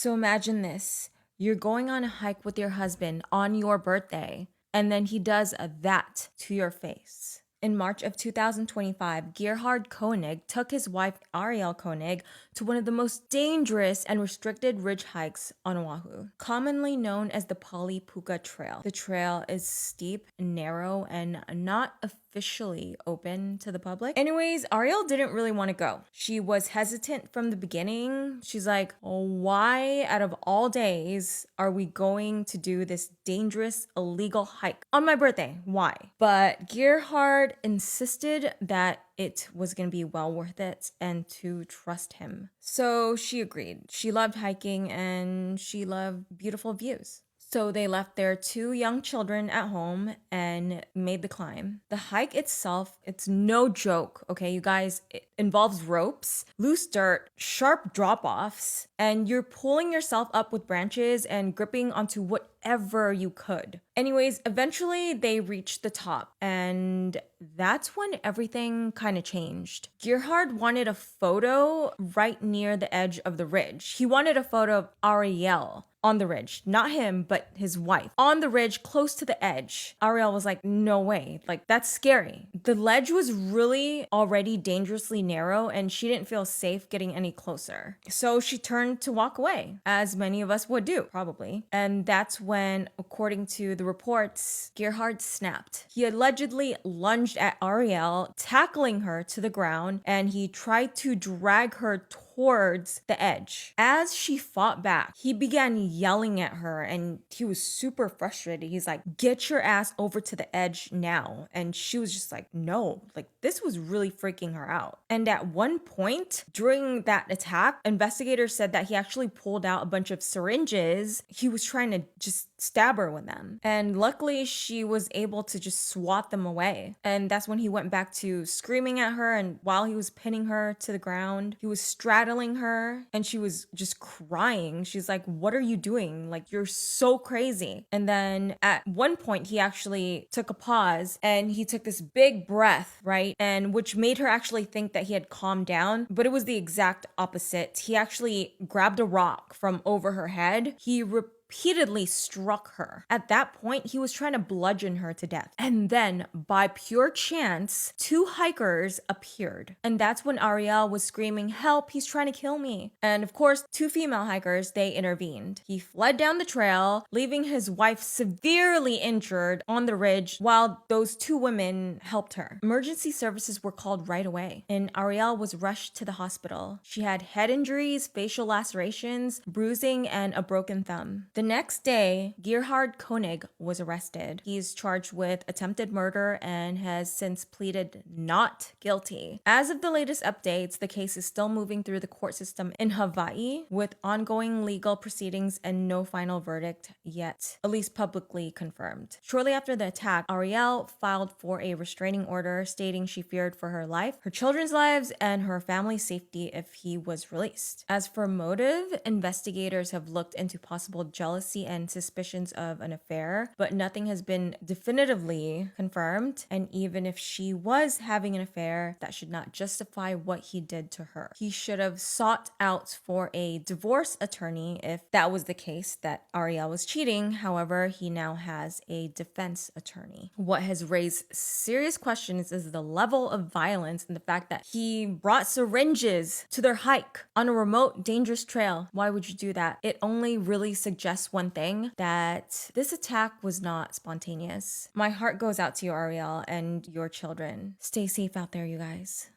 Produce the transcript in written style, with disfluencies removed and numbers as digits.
So imagine this. You're going on a hike with your husband on your birthday, and then he does that to your face. In March of 2025, Gerhard Koenig took his wife Ariel Koenig to one of the most dangerous and restricted ridge hikes on Oahu, commonly known as the Puka Trail. The trail is steep, narrow, and not officially open to the public. Anyways, Ariel didn't really want to go. She was hesitant from the beginning. She's like, why out of all days are we going to do this dangerous, illegal hike on my birthday? Why? But Gerhard insisted that it was going to be well worth it and to trust him. So she agreed. She loved hiking and she loved beautiful views. So they left their two young children at home and made the climb. The hike itself, it's no joke, okay, you guys? It involves ropes, loose dirt, sharp drop-offs, and you're pulling yourself up with branches and gripping onto whatever you could. Anyways, eventually they reached the top, and that's when everything kind of changed. Gerhard wanted a photo right near the edge of the ridge. He wanted a photo of Ariel on the ridge, not him, but his wife, on the ridge close to the edge. Ariel was like, no way, like that's scary. The ledge was really already dangerously narrow and she didn't feel safe getting any closer. So she turned to walk away, as many of us would do, probably. And that's when, according to the reports, Gerhard snapped. He allegedly lunged at Ariel, tackling her to the ground, and he tried to drag her towards the edge. As she fought back, he began yelling at her and he was super frustrated. He's like, get your ass over to the edge now. And she was just like, no, like this was really freaking her out. And at one point during that attack, investigators said that he actually pulled out a bunch of syringes. He was trying to just stab her with them. And luckily she was able to just swat them away. And that's when he went back to screaming at her. And while he was pinning her to the ground, he was straddling her and she was just crying. She's like, what are you doing? Like, you're so crazy. And then at one point he actually took a pause and he took this big breath, right? And which made her actually think that he had calmed down, but it was the exact opposite. He actually grabbed a rock from over her head. He repeatedly struck her. At that point, he was trying to bludgeon her to death. And then, by pure chance, two hikers appeared. And that's when Ariel was screaming, help, he's trying to kill me. And of course, two female hikers, they intervened. He fled down the trail, leaving his wife severely injured on the ridge while those two women helped her. Emergency services were called right away, and Ariel was rushed to the hospital. She had head injuries, facial lacerations, bruising, and a broken thumb. The next day, Gerhard Koenig was arrested. He's charged with attempted murder and has since pleaded not guilty. As of the latest updates, the case is still moving through the court system in Hawaii with ongoing legal proceedings and no final verdict yet, at least publicly confirmed. Shortly after the attack, Ariel filed for a restraining order stating she feared for her life, her children's lives, and her family's safety if he was released. As for motive, investigators have looked into possible jealousy and suspicions of an affair, but nothing has been definitively confirmed. And even if she was having an affair, that should not justify what he did to her. He should have sought out for a divorce attorney if that was the case, that Ariel was cheating. However, he now has a defense attorney. What has raised serious questions is the level of violence and the fact that he brought syringes to their hike on a remote, dangerous trail. Why would you do that? It only really suggests one thing, that this attack was not spontaneous. My heart goes out to you, Ariel, and your children. Stay safe out there, you guys.